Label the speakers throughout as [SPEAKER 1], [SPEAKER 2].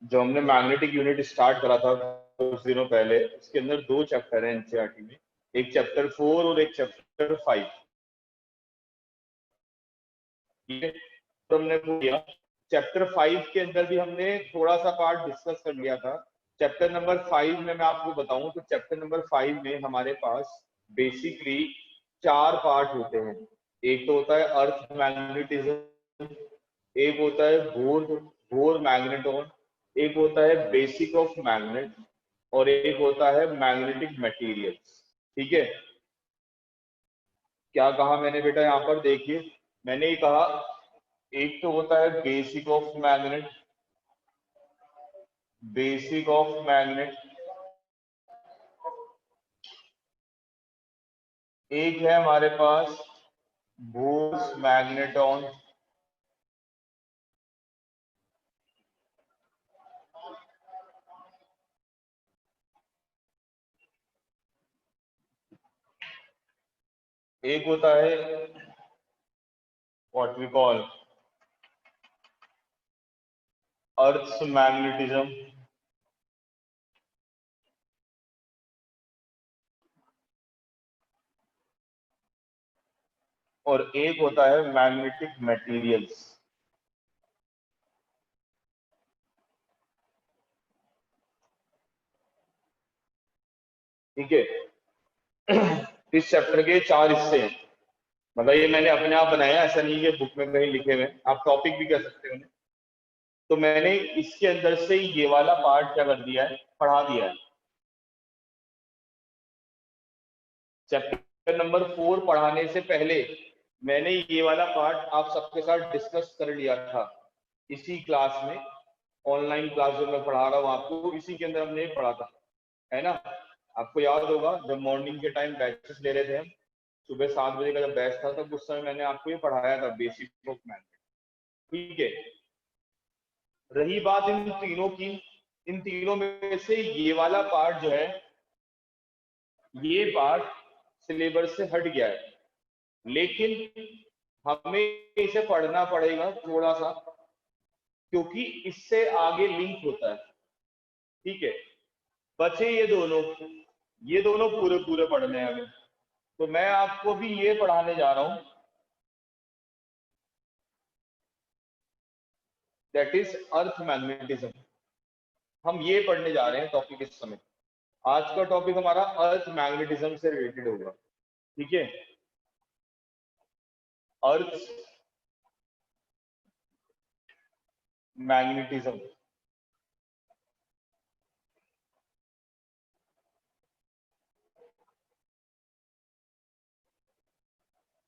[SPEAKER 1] जो हमने magnetic unit start करा था कुछ दिनों पहले, उसके अंदर 2 चैप्टर हैं एनसीईआरटी में, एक चैप्टर 4 और एक चैप्टर 5। ठीक है, तो हमने वो किया। चैप्टर 5 के अंदर भी हमने थोड़ा सा पार्ट डिस्कस कर लिया था। चैप्टर नंबर 5 में मैं आपको बताऊं तो चैप्टर नंबर 5 में हमारे पास बेसिकली 4 पार्ट होते हैं। एक तो होता है अर्थ मैग्नेटिज्म, एक होता है बोर मैग्नेटॉन, एक होता है बेसिक ऑफ मैग्नेट, और एक होता है मैग्नेटिक मटेरियल्स। ठीक है, क्या कहा मैंने बेटा? यहाँ पर देखिए, मैंने ये कहा एक तो होता है basic of magnet, basic of magnet, एक है हमारे पास बोर्स मैग्नेटॉन, एक होता है what we call earth magnetism, और एक होता है मैग्नेटिक मटेरियल्स। ठीक है, इस चैप्टर के 4 हिस्से हैं। मतलब ये मैंने अपने आप बनाया, ऐसा नहीं है बुक में कहीं लिखे हुए, आप टॉपिक भी कह सकते हो। तो मैंने इसके अंदर से ये वाला पार्ट क्या कर दिया है, पढ़ा दिया है। चैप्टर नंबर 4 पढ़ाने से पहले मैंने ये वाला पार्ट आप सबके साथ डिस्कस कर लिया था इसी क्लास में। ऑनलाइन क्लास जो मैं पढ़ा रहा हूँ आपको, इसी के अंदर हमने पढ़ा था, है ना? आपको याद होगा जब मॉर्निंग के टाइम बैचेस ले रहे थे हम, सुबह 7 बजे का जब बैच था, तब उस समय मैंने आपको ये पढ़ाया था बेसिक ऑफ मैथ। ठीक है, रही बात इन तीनों की, इन तीनों में से ये वाला पार्ट जो है, ये पार्ट सिलेबस से हट गया है, लेकिन हमें इसे पढ़ना पड़ेगा थोड़ा सा, क्योंकि इससे आगे लिंक होता है। ठीक है, बचे ये दोनों पूरे पूरे पढ़ने हैं हमें। तो मैं आपको भी ये पढ़ाने जा रहा हूं, दैट इज अर्थ मैग्नेटिज्म। हम ये पढ़ने जा रहे हैं टॉपिक इस समय। आज का टॉपिक हमारा अर्थ मैग्नेटिज्म से रिलेटेड होगा। ठीक है, अर्थ मैग्नेटिज्म।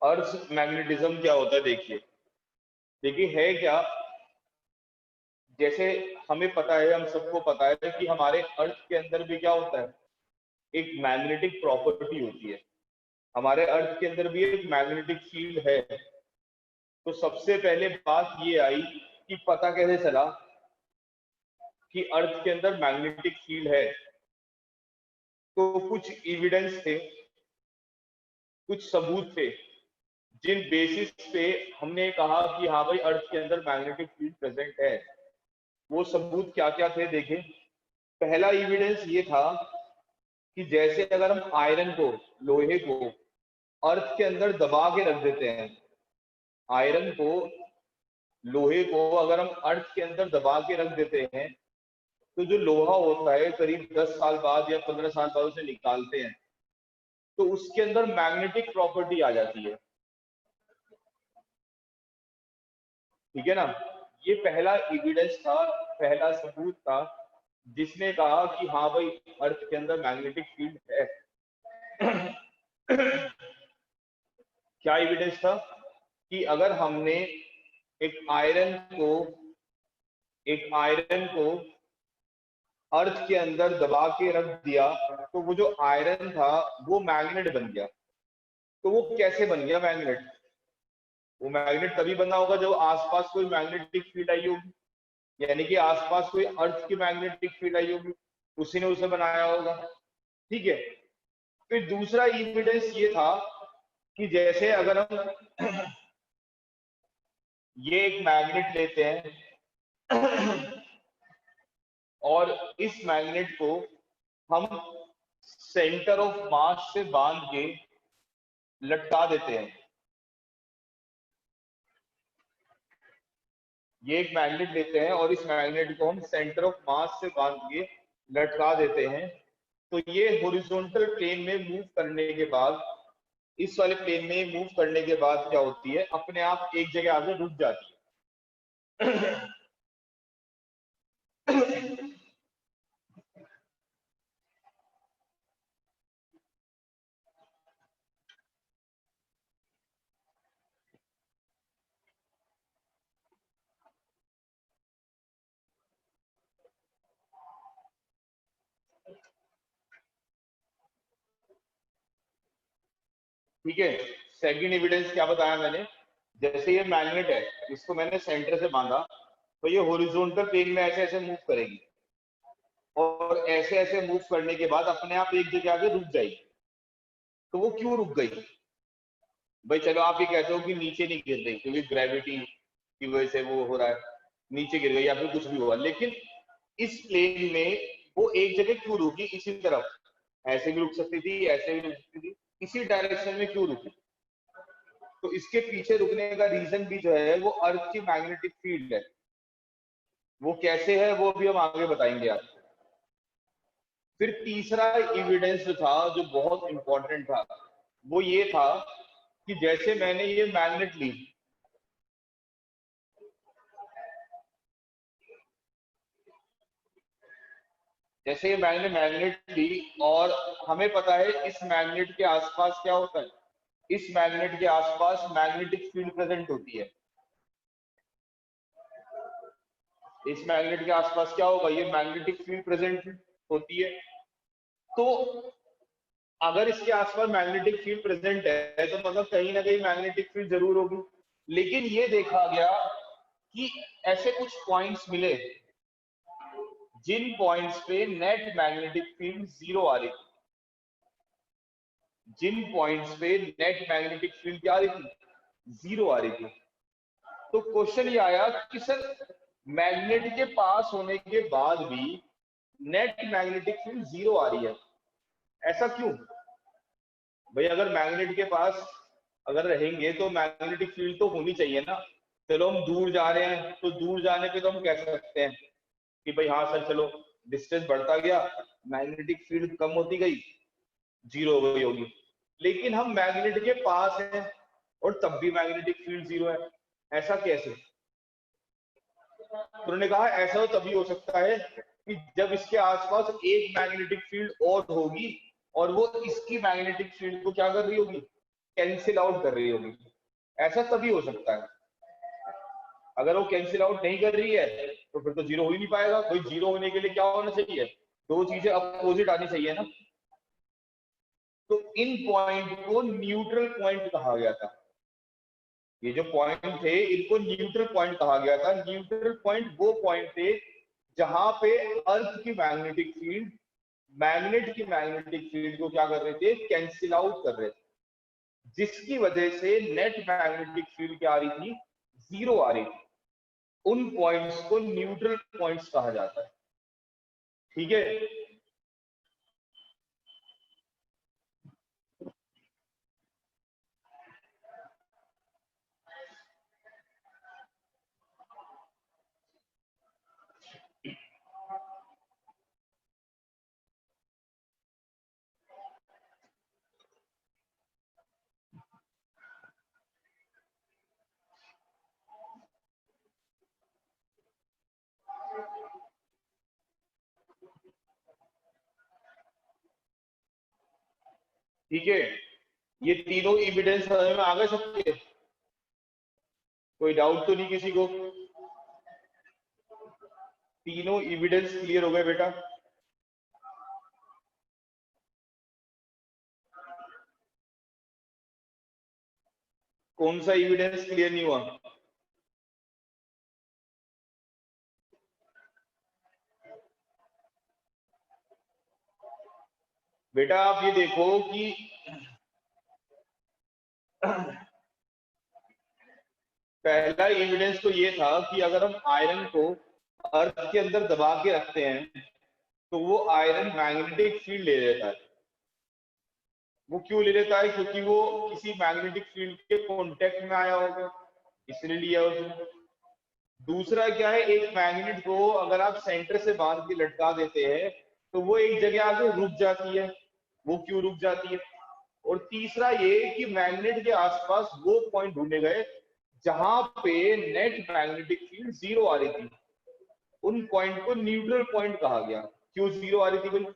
[SPEAKER 1] अर्थ मैग्नेटिज्म क्या होता है? देखिए, देखिए है क्या, जैसे हमें पता है, हम सबको पता है कि हमारे अर्थ के अंदर भी क्या होता है, एक मैग्नेटिक प्रॉपर्टी होती है। हमारे अर्थ के अंदर भी एक मैग्नेटिक फील्ड है। तो सबसे पहले बात ये आई कि पता कैसे चला कि अर्थ के अंदर मैग्नेटिक फील्ड है। तो कुछ एविडेंस थे, कुछ सबूत थे, जिन बेसिस पे हमने कहा कि हाँ भाई अर्थ के अंदर मैग्नेटिक फील्ड प्रेजेंट है। वो सबूत क्या क्या थे देखें। पहला एविडेंस ये था कि जैसे अगर हम आयरन को, लोहे को अर्थ के अंदर दबा के रख देते हैं, आयरन को, लोहे को अगर हम अर्थ के अंदर दबा के रख देते हैं, तो जो लोहा होता है करीब 10 साल बाद या 15 साल बाद उसे निकालते हैं, तो उसके अंदर मैग्नेटिक प्रॉपर्टी आ जाती है। ठीक है ना? ये पहला एविडेंस था, पहला सबूत था, जिसने कहा कि हाँ भाई अर्थ के अंदर मैग्नेटिक फील्ड है। क्या एविडेंस था? कि अगर हमने एक आयरन को एक आयरन को अर्थ के अंदर दबा के रख दिया, तो वो जो आयरन था वो मैग्नेट बन गया। तो वो कैसे बन गया मैग्नेट? वो मैग्नेट तभी बना होगा जब आसपास कोई मैग्नेटिक फील्ड आई होगी, यानी कि आसपास कोई अर्थ की मैग्नेटिक फील्ड आई होगी, उसी ने उसे बनाया होगा। ठीक है, फिर दूसरा एविडेंस ये था कि जैसे अगर हम ये एक मैग्नेट लेते हैं, और इस मैग्नेट को हम सेंटर ऑफ मास से बांध के लटका देते हैं। ये एक मैग्नेट लेते हैं और इस मैग्नेट को हम सेंटर ऑफ मास से बांध के लटका देते हैं। तो ये हॉरिजॉन्टल प्लेन में मूव करने के बाद, इस वाले प्लेन में मूव करने के बाद क्या होती है, अपने आप एक जगह आगे रुक जाती है। ठीक है, सेकंड एविडेंस क्या बताया मैंने, जैसे ये मैग्नेट है, इसको मैंने सेंटर से बांधा, तो ये हॉरिजॉन्टल प्लेन में ऐसे ऐसे मूव करेगी और ऐसे ऐसे मूव करने के बाद अपने आप एक जगह आगे रुक जाएगी। तो वो क्यों रुक गई भाई? चलो आप ये कहते हो कि नीचे नहीं गिर रही क्योंकि ग्रेविटी की वजह से वो हो रहा है, नीचे गिर गई या फिर कुछ भी हुआ, लेकिन इस प्लेन में वो एक जगह क्यों रुकी? इसी तरफ ऐसे भी रुक सकती थी, ऐसे भी रुक सकती थी, इसी डायरेक्शन में क्यों रुकी? तो इसके पीछे रुकने का रीजन भी जो है वो अर्थ की मैग्नेटिक फील्ड है। वो कैसे है वो भी हम आगे बताएंगे आपको। फिर तीसरा एविडेंस जो था, जो बहुत इंपॉर्टेंट था, वो ये था कि जैसे मैंने ये मैग्नेट ली, जैसे ये मैंने मैग्नेट ली और हमें पता है इस मैग्नेट के आसपास क्या होता है, इस मैग्नेट के आसपास मैग्नेटिक फील्ड प्रेजेंट होती है। इस मैग्नेट के आसपास क्या होगा, ये मैग्नेटिक फील्ड प्रेजेंट होती है। तो अगर इसके आसपास मैग्नेटिक फील्ड प्रेजेंट है तो मतलब कहीं ना कहीं मैग्नेटिक फील्ड जरूर होगी। लेकिन ये देखा गया कि ऐसे कुछ पॉइंट्स मिले जिन पॉइंट्स पे नेट मैग्नेटिक फील्ड जीरो आ रही थी, जिन पॉइंट्स पे नेट मैग्नेटिक फील्ड क्या आ रही थी, जीरो आ रही थी। तो क्वेश्चन ये आया कि सर मैग्नेट के पास होने के बाद भी नेट मैग्नेटिक फील्ड जीरो आ रही है, ऐसा क्यों? भाई अगर मैग्नेट के पास अगर रहेंगे तो मैग्नेटिक फील्ड तो होनी चाहिए ना। चलो हम दूर जा रहे हैं तो दूर जाने पे तो हम कह सकते हैं कि भाई हाँ सर चलो डिस्टेंस बढ़ता गया, मैग्नेटिक फील्ड कम होती गई, जीरो हो गई होगी। लेकिन हम मैग्नेट के पास हैं और तब भी मैग्नेटिक फील्ड जीरो है, ऐसा कैसे? उन्होंने कहा ऐसा तो तभी हो सकता है कि जब इसके आसपास एक मैग्नेटिक फील्ड और होगी और वो इसकी मैग्नेटिक फील्ड को क्या कर रही होगी, कैंसिल आउट कर रही होगी। ऐसा तभी हो सकता है। अगर वो कैंसिल आउट नहीं कर रही है तो फिर तो जीरो हो ही नहीं पाएगा। कोई जीरो होने के लिए क्या होना चाहिए, दो चीजें अपोजिट आनी चाहिए ना। तो इन पॉइंट को न्यूट्रल पॉइंट कहा गया था। ये जो पॉइंट थे इनको न्यूट्रल पॉइंट कहा गया था। न्यूट्रल पॉइंट वो पॉइंट थे जहां पे अर्थ की मैग्नेटिक फील्ड मैग्नेट की मैग्नेटिक फील्ड को क्या कर रहे थे, कैंसिल आउट कर रहे थे, जिसकी वजह से नेट मैग्नेटिक फील्ड क्या आ रही थी, जीरो आ रही थी। उन पॉइंट्स को न्यूट्रल पॉइंट्स कहा जाता है। ठीक है, ठीक है, ये तीनों एविडेंस समझ में आ गए सबके? कोई डाउट तो नहीं किसी को? तीनों एविडेंस क्लियर हो गए बेटा? कौन सा एविडेंस क्लियर नहीं हुआ? बेटा आप ये देखो कि पहला एविडेंस तो ये था कि अगर हम आयरन को अर्थ के अंदर दबा के रखते हैं तो वो आयरन मैग्नेटिक फील्ड ले लेता है। वो क्यों ले लेता है? क्योंकि वो किसी मैग्नेटिक फील्ड के कांटेक्ट में आया होगा, इसलिए लिया उसने। दूसरा क्या है, एक मैग्नेट को अगर आप सेंटर से बांध के लटका देते हैं तो वो एक जगह आके रुक जाती है। वो क्यों रुक जाती है? और तीसरा ये कि मैग्नेट के आसपास वो पॉइंट ढूंढे गए जहां पे नेट मैग्नेटिक फील्ड जीरो आ रही थी। उन पॉइंट को न्यूट्रल पॉइंट कहा गया। क्यों जीरो आ रही थी भाई?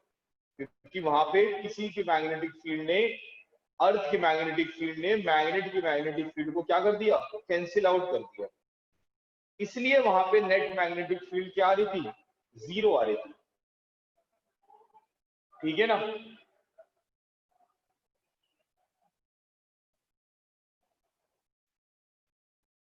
[SPEAKER 1] क्योंकि वहां पे किसी की मैग्नेटिक फील्ड ने, अर्थ की मैग्नेटिक फील्ड ने मैग्नेट की मैग्नेटिक फील्ड को क्या कर दिया? कैंसिल आउट कर दिया। इसलिए वहां पे नेट मैग्नेटिक फील्ड क्या आ रही थी? जीरो आ रही थी। ठीक है ना?